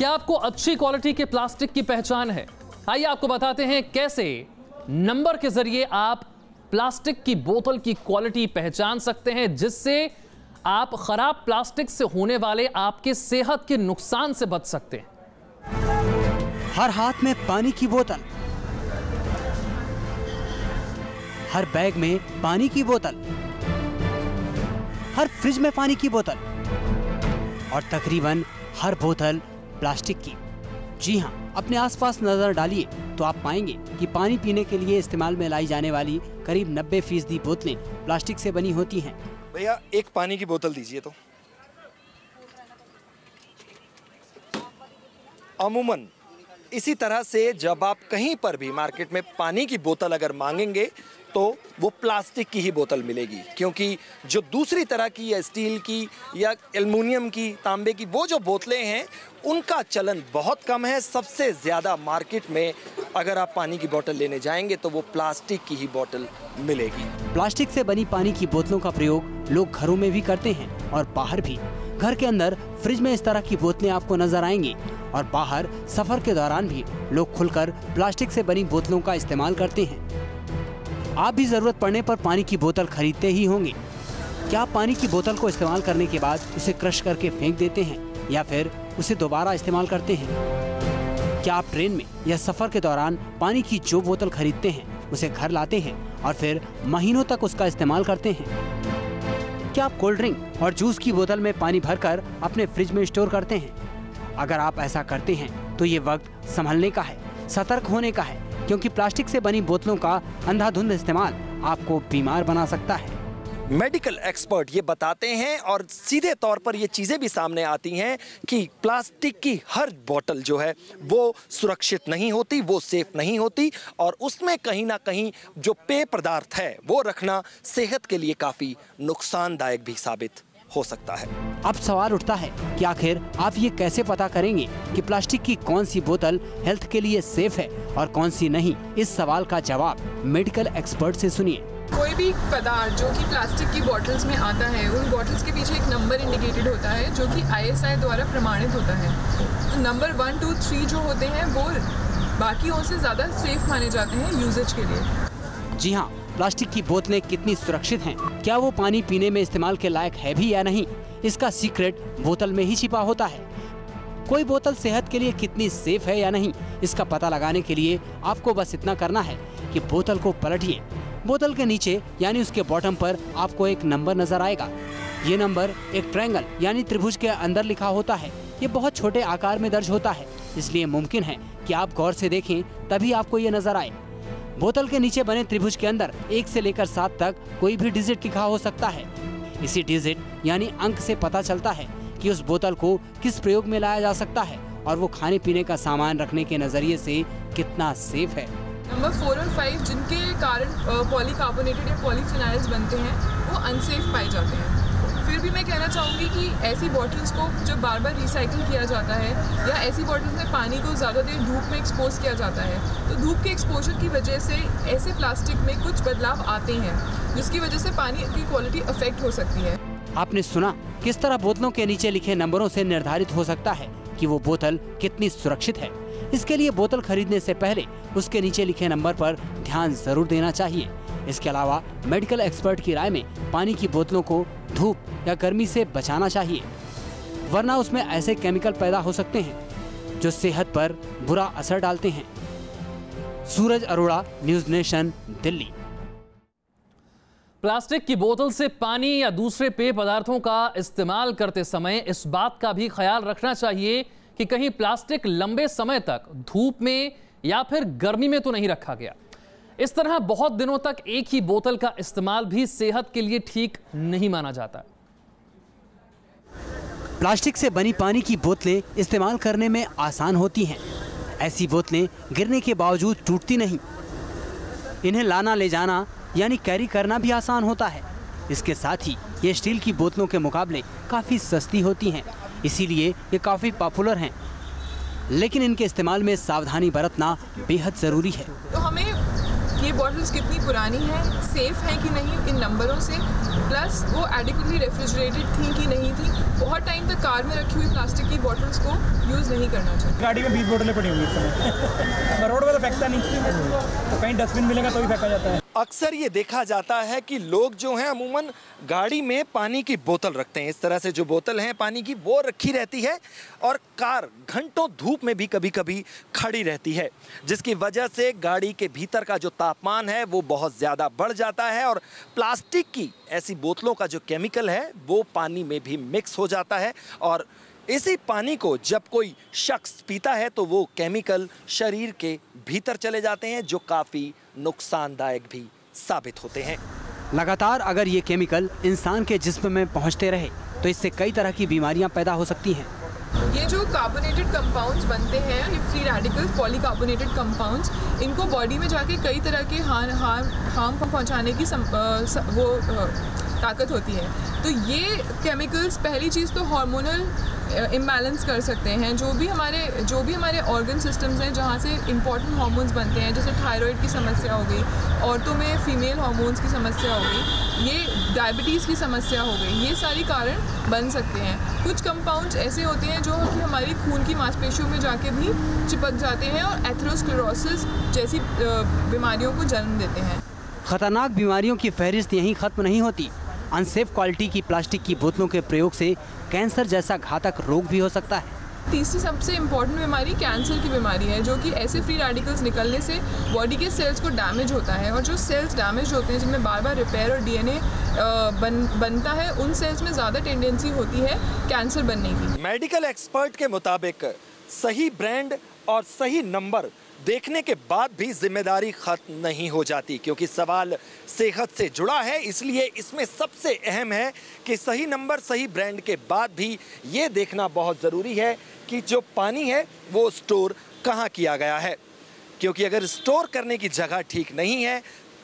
क्या आपको अच्छी क्वालिटी के प्लास्टिक की पहचान है? आइए आपको बताते हैं कैसे नंबर के जरिए आप प्लास्टिक की बोतल की क्वालिटी पहचान सकते हैं, जिससे आप खराब प्लास्टिक से होने वाले आपके सेहत के नुकसान से बच सकते हैं। हर हाथ में पानी की बोतल, हर बैग में पानी की बोतल, हर फ्रिज में पानी की बोतल और तकरीबन हर बोतल प्लास्टिक की। जी हाँ, अपने आसपास नजर डालिए तो आप पाएंगे कि पानी पीने के लिए इस्तेमाल में लाई जाने वाली करीब 90% बोतलें प्लास्टिक से बनी होती हैं। भैया एक पानी की बोतल दीजिए तो। अमूमन इसी तरह से जब आप कहीं पर भी मार्केट में पानी की बोतल अगर मांगेंगे तो वो प्लास्टिक की ही बोतल मिलेगी, क्योंकि जो दूसरी तरह की या स्टील की या एल्युमिनियम की, तांबे की वो जो बोतलें हैं उनका चलन बहुत कम है। सबसे ज़्यादा मार्केट में अगर आप पानी की बोतल लेने जाएंगे तो वो प्लास्टिक की ही बोतल मिलेगी। प्लास्टिक से बनी पानी की बोतलों का प्रयोग लोग घरों में भी करते हैं और बाहर भी। घर के अंदर फ्रिज में इस तरह की बोतलें आपको नजर आएंगी और बाहर सफर के दौरान भी लोग खुलकर प्लास्टिक से बनी बोतलों का इस्तेमाल करते हैं। आप भी जरूरत पड़ने पर पानी की बोतल खरीदते ही होंगे। क्या आप पानी की बोतल को इस्तेमाल करने के बाद उसे क्रश करके फेंक देते हैं या फिर उसे दोबारा इस्तेमाल करते हैं? क्या आप ट्रेन में या सफर के दौरान पानी की जो बोतल खरीदते हैं उसे घर लाते हैं और फिर महीनों तक उसका इस्तेमाल करते हैं? क्या आप कोल्ड ड्रिंक और जूस की बोतल में पानी भरकर अपने फ्रिज में स्टोर करते हैं? अगर आप ऐसा करते हैं तो ये वक्त संभलने का है, सतर्क होने का है, क्योंकि प्लास्टिक से बनी बोतलों का अंधाधुंध इस्तेमाल आपको बीमार बना सकता है। मेडिकल एक्सपर्ट ये बताते हैं और सीधे तौर पर ये चीज़ें भी सामने आती हैं कि प्लास्टिक की हर बोतल जो है वो सुरक्षित नहीं होती, वो सेफ नहीं होती और उसमें कहीं ना कहीं जो पेय पदार्थ है वो रखना सेहत के लिए काफ़ी नुकसानदायक भी साबित हो सकता है। अब सवाल उठता है कि आखिर आप ये कैसे पता करेंगे कि प्लास्टिक की कौन सी बोतल हेल्थ के लिए सेफ है और कौन सी नहीं? इस सवाल का जवाब मेडिकल एक्सपर्ट से सुनिए। कोई भी पदार्थ जो कि प्लास्टिक की बॉटल्स में आता है, उन बॉटल्स के पीछे एक नंबर इंडिकेटेड होता है जो कि ISI द्वारा प्रमाणित होता है। तो नंबर 1, 2, 3 जो होते हैं वो बाकियों से ज़्यादा सेफ माने जाते हैं यूजेज के लिए। जी हाँ, प्लास्टिक की बोतलें कितनी सुरक्षित हैं? क्या वो पानी पीने में इस्तेमाल के लायक है भी या नहीं? इसका सीक्रेट बोतल में ही छिपा होता है। कोई बोतल सेहत के लिए कितनी सेफ है या नहीं, इसका पता लगाने के लिए आपको बस इतना करना है कि बोतल को पलटिए। बोतल के नीचे यानी उसके बॉटम पर आपको एक नंबर नजर आएगा। ये नंबर एक ट्रायंगल यानी त्रिभुज के अंदर लिखा होता है। ये बहुत छोटे आकार में दर्ज होता है, इसलिए मुमकिन है कि आप गौर से देखें तभी आपको ये नजर आए। बोतल के नीचे बने त्रिभुज के अंदर 1 से लेकर 7 तक कोई भी डिजिट लिखा हो सकता है। इसी डिजिट यानी अंक से पता चलता है कि उस बोतल को किस प्रयोग में लाया जा सकता है और वो खाने पीने का सामान रखने के नजरिए से कितना सेफ है। नंबर 4 और 5 जिनके कारण पॉलीकार्बोनेटेड या पॉलीफिनाइल्स बनते हैं वो अनसेफ पाए जाते हैं। फिर भी मैं कहना चाहूँगी कि ऐसी बॉटल्स को जब बार बार रिसाइकिल किया जाता है या ऐसी बॉटल्स में पानी को ज़्यादा देर धूप में एक्सपोज किया जाता है तो धूप के एक्सपोजर की वजह से ऐसे प्लास्टिक में कुछ बदलाव आते हैं जिसकी वजह से पानी की क्वालिटी अफेक्ट हो सकती है। आपने सुना किस तरह बोतलों के नीचे लिखे नंबरों से निर्धारित हो सकता है कि वो बोतल कितनी सुरक्षित है। इसके लिए बोतल खरीदने से पहले उसके नीचे लिखे नंबर पर ध्यान जरूर देना चाहिए। इसके अलावा मेडिकल एक्सपर्ट की राय में पानी की बोतलों को धूप या गर्मी से बचाना चाहिए, वरना उसमें ऐसे केमिकल पैदा हो सकते हैं जो सेहत पर बुरा असर डालते हैं। Suraj Arora, News Nation, Delhi. Plastic की बोतल से पानी या दूसरे पेय पदार्थों का इस्तेमाल करते समय इस बात का भी ख्याल रखना चाहिए कि कहीं प्लास्टिक लंबे समय तक धूप में या फिर गर्मी में तो नहीं रखा गया। इस तरह बहुत दिनों तक एक ही बोतल का इस्तेमाल भी सेहत के लिए ठीक नहीं माना जाता। प्लास्टिक से बनी पानी की बोतलें इस्तेमाल करने में आसान होती हैं। ऐसी बोतलें गिरने के बावजूद टूटती नहीं। इन्हें लाना ले जाना यानी कैरी करना भी आसान होता है। इसके साथ ही ये स्टील की बोतलों के मुकाबले काफ़ी सस्ती होती हैं, इसीलिए ये काफ़ी पॉपुलर हैं। लेकिन इनके इस्तेमाल में सावधानी बरतना बेहद ज़रूरी है। तो हमें ये ये बॉटल्स कितनी पुरानी हैं, सेफ़ हैं कि नहीं इन नंबरों से, प्लस वो एडिक्वेटली रेफ्रिजरेटेड थी कि नहीं थी। बहुत टाइम तक कार में रखी हुई प्लास्टिक की बॉटल्स को यूज़ नहीं करना चाहिए। गाड़ी में 20 बोतलें पड़ी हुई हैं, रोड पर तो फेंकता नहीं, तो कहीं डस्टबिन मिलेगा तो भी फेंका जाता है। अक्सर ये देखा जाता है कि लोग जो हैं अमूमन गाड़ी में पानी की बोतल रखते हैं। इस तरह से जो बोतल है पानी की वो रखी रहती है और कार घंटों धूप में भी कभी कभी खड़ी रहती है, जिसकी वजह से गाड़ी के भीतर का जो तापमान है वो बहुत ज़्यादा बढ़ जाता है और प्लास्टिक की ऐसी बोतलों का जो केमिकल है वो पानी में भी मिक्स हो जाता है और इसी पानी को जब कोई शख्स पीता है तो वो केमिकल शरीर के भीतर चले जाते हैं, जो काफ़ी नुकसानदायक भी साबित होते हैं। लगातार अगर ये केमिकल इंसान के जिस्म में पहुंचते रहे तो इससे कई तरह की बीमारियां पैदा हो सकती हैं। ये जो कार्बोनेटेड कंपाउंड्स बनते हैं, ये फ्री रेडिकल्स, पॉलीकार्बोनेटेड कंपाउंड्स, इनको बॉडी में जाके कई तरह के हार्म पहुंचाने की ताकत होती है। तो ये केमिकल्स पहली चीज़ तो हार्मोनल इम्बैलेंस कर सकते हैं। जो भी हमारे ऑर्गन सिस्टम्स हैं जहाँ से इंपॉर्टेंट हार्मोन्स बनते हैं, जैसे थायराइड की समस्या हो गई, औरतों में फीमेल हार्मोन्स की समस्या हो गई, ये डायबिटीज़ की समस्या हो गई, ये सारी कारण बन सकते हैं। कुछ कंपाउंड्स ऐसे होते हैं जो कि हमारी खून की मांसपेशियों में जाके भी चिपक जाते हैं और एथेरोस्क्लेरोसिस जैसी बीमारियों को जन्म देते हैं। खतरनाक बीमारियों की फहरिस्त यहीं खत्म नहीं होती। अनसेफ क्वालिटी की प्लास्टिक की बोतलों के प्रयोग से कैंसर जैसा घातक रोग भी हो सकता है। तीसरी सबसे इम्पॉर्टेंट बीमारी कैंसर की बीमारी है, जो कि ऐसे फ्री रेडिकल्स निकलने से बॉडी के सेल्स को डैमेज होता है और जो सेल्स डैमेज होते हैं जिनमें बार बार रिपेयर और डीएनए बनता है, उन सेल्स में ज़्यादा टेंडेंसी होती है कैंसर बनने की। मेडिकल एक्सपर्ट के मुताबिक सही ब्रांड और सही नंबर देखने के बाद भी जिम्मेदारी खत्म नहीं हो जाती, क्योंकि सवाल सेहत से जुड़ा है। इसलिए इसमें सबसे अहम है कि सही नंबर, सही ब्रांड के बाद भी ये देखना बहुत ज़रूरी है कि जो पानी है वो स्टोर कहाँ किया गया है, क्योंकि अगर स्टोर करने की जगह ठीक नहीं है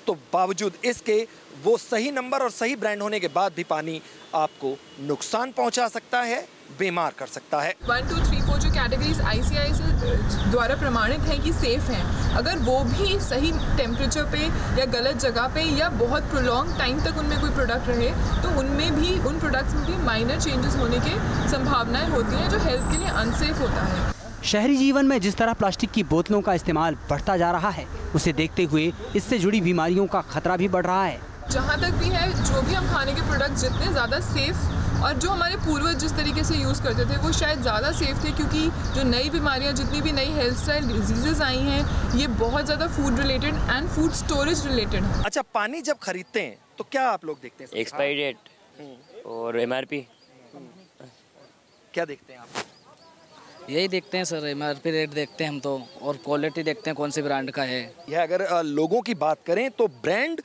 तो बावजूद इसके वो सही नंबर और सही ब्रांड होने के बाद भी पानी आपको नुकसान पहुंचा सकता है, बीमार कर सकता है। 1, 2, 3, 4 जो कैटेगरीज ICI से द्वारा प्रमाणित हैं कि सेफ हैं, अगर वो भी सही टेम्परेचर पे या गलत जगह पे या बहुत प्रोलॉन्ग टाइम तक उनमें कोई प्रोडक्ट रहे तो उनमें भी, उन प्रोडक्ट्स में भी माइनर चेंजेस होने के संभावनाएं होती हैं, जो हेल्थ के लिए अनसेफ होता है। शहरी जीवन में जिस तरह प्लास्टिक की बोतलों का इस्तेमाल बढ़ता जा रहा है, उसे देखते हुए इससे जुड़ी बीमारियों का खतरा भी बढ़ रहा है। जहाँ तक भी है, जो भी हम खाने के प्रोडक्ट जितने ज़्यादा सेफ और जो हमारे पूर्वज जिस तरीके से यूज़ करते थे वो शायद ज़्यादा सेफ थे, क्योंकि जो नई बीमारियाँ, जितनी भी नई हेल्थ स्टाइल डिजीज़ेज आई हैं, ये बहुत ज़्यादा food related and food storage related है। अच्छा, पानी जब खरीदते हैं तो क्या आप लोग देखते हैं? एक्सपायरी डेट और MRP। क्या देखते हैं आप? यही देखते हैं सर, MRP रेट देखते हैं हम तो, और क्वालिटी देखते हैं कौन से ब्रांड का है। यह अगर लोगों की बात करें तो ब्रांड,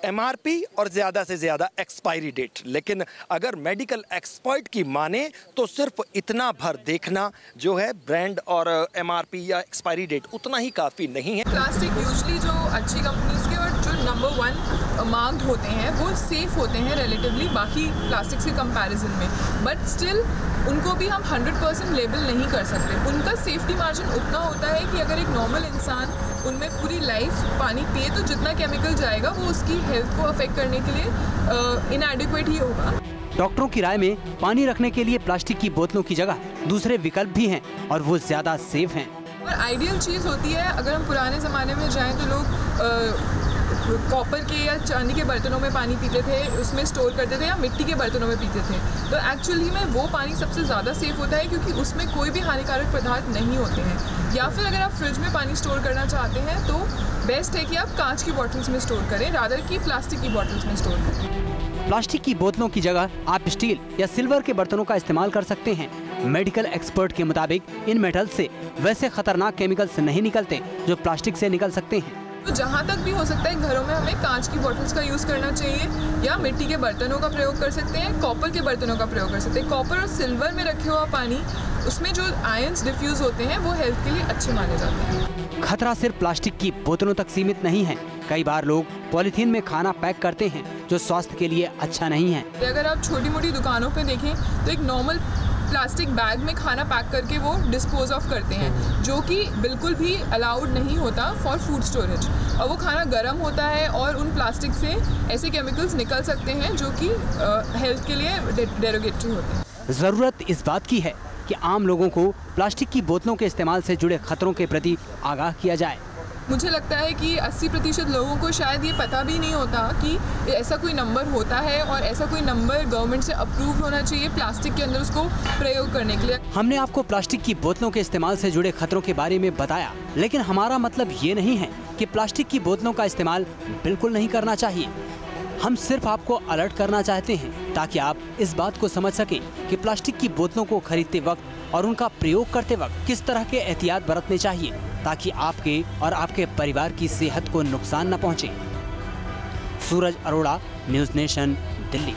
MRP और ज़्यादा से ज़्यादा एक्सपायरी डेट, लेकिन अगर मेडिकल एक्सपर्ट की माने तो सिर्फ इतना भर देखना जो है ब्रांड और MRP या एक्सपायरी डेट, उतना ही काफ़ी नहीं है। प्लास्टिक यूजली जो अच्छी कंपनीज के और जो नंबर 1 मार्क्ड होते हैं वो सेफ होते हैं रिलेटिवली बाकी प्लास्टिक्स के कंपैरिजन में, बट स्टिल उनको भी हम 100% लेबल नहीं कर सकते। उनका सेफ्टी मार्जिन उतना होता है कि अगर एक नॉर्मल इंसान उनमें पूरी लाइफ पानी पिए तो जितना केमिकल जाएगा वो उसकी हेल्थ को अफेक्ट करने के लिए इनएडिक्वेट ही होगा। डॉक्टरों की राय में पानी रखने के लिए प्लास्टिक की बोतलों की जगह दूसरे विकल्प भी हैं और वो ज़्यादा सेफ हैं। और आइडियल चीज़ होती है, अगर हम पुराने ज़माने में जाएं तो लोग कॉपर के या चांदी के बर्तनों में पानी पीते थे, उसमें स्टोर करते थे, या मिट्टी के बर्तनों में पीते थे, तो एक्चुअली में वो पानी सबसे ज़्यादा सेफ होता है, क्योंकि उसमें कोई भी हानिकारक पदार्थ नहीं होते हैं। या फिर अगर आप फ्रिज में पानी स्टोर करना चाहते हैं तो बेस्ट है कि आप कांच की बॉटल्स में स्टोर करें रादर कि प्लास्टिक की बॉटल्स में स्टोर करें। प्लास्टिक की बोतलों की जगह आप स्टील या सिल्वर के बर्तनों का इस्तेमाल कर सकते हैं। मेडिकल एक्सपर्ट के मुताबिक इन मेटल से वैसे खतरनाक केमिकल्स नहीं निकलते जो प्लास्टिक से निकल सकते हैं। तो जहाँ तक भी हो सकता है घरों में हमें कांच की बॉटल्स का यूज़ करना चाहिए, या मिट्टी के बर्तनों का प्रयोग कर सकते हैं, कॉपर के बर्तनों का प्रयोग कर सकते हैं। कॉपर और सिल्वर में रखे हुआ पानी, उसमें जो आयंस डिफ्यूज होते हैं वो हेल्थ के लिए अच्छे माने जाते हैं। खतरा सिर्फ प्लास्टिक की बोतलों तक सीमित नहीं है। कई बार लोग पॉलीथीन में खाना पैक करते हैं जो स्वास्थ्य के लिए अच्छा नहीं है। अगर आप छोटी मोटी दुकानों पे देखें तो एक नॉर्मल प्लास्टिक बैग में खाना पैक करके वो डिस्पोज ऑफ करते हैं, जो कि बिल्कुल भी अलाउड नहीं होता फॉर फूड स्टोरेज। और वो खाना गर्म होता है और उन प्लास्टिक से ऐसे केमिकल्स निकल सकते हैं जो कि हेल्थ के लिए डेरोगेटरी होते हैं। जरूरत इस बात की है कि आम लोगों को प्लास्टिक की बोतलों के इस्तेमाल से जुड़े खतरों के प्रति आगाह किया जाए। मुझे लगता है कि 80% लोगों को शायद ये पता भी नहीं होता कि ऐसा कोई नंबर होता है और ऐसा कोई नंबर गवर्नमेंट से अप्रूव होना चाहिए प्लास्टिक के अंदर उसको प्रयोग करने के लिए। हमने आपको प्लास्टिक की बोतलों के इस्तेमाल से जुड़े खतरों के बारे में बताया, लेकिन हमारा मतलब ये नहीं है कि प्लास्टिक की बोतलों का इस्तेमाल बिल्कुल नहीं करना चाहिए। हम सिर्फ आपको अलर्ट करना चाहते हैं ताकि आप इस बात को समझ सकें कि प्लास्टिक की बोतलों को खरीदते वक्त और उनका प्रयोग करते वक्त किस तरह के एहतियात बरतने चाहिए ताकि आपके और आपके परिवार की सेहत को नुकसान न पहुंचे। सूरज अरोड़ा, न्यूज़ नेशन, दिल्ली।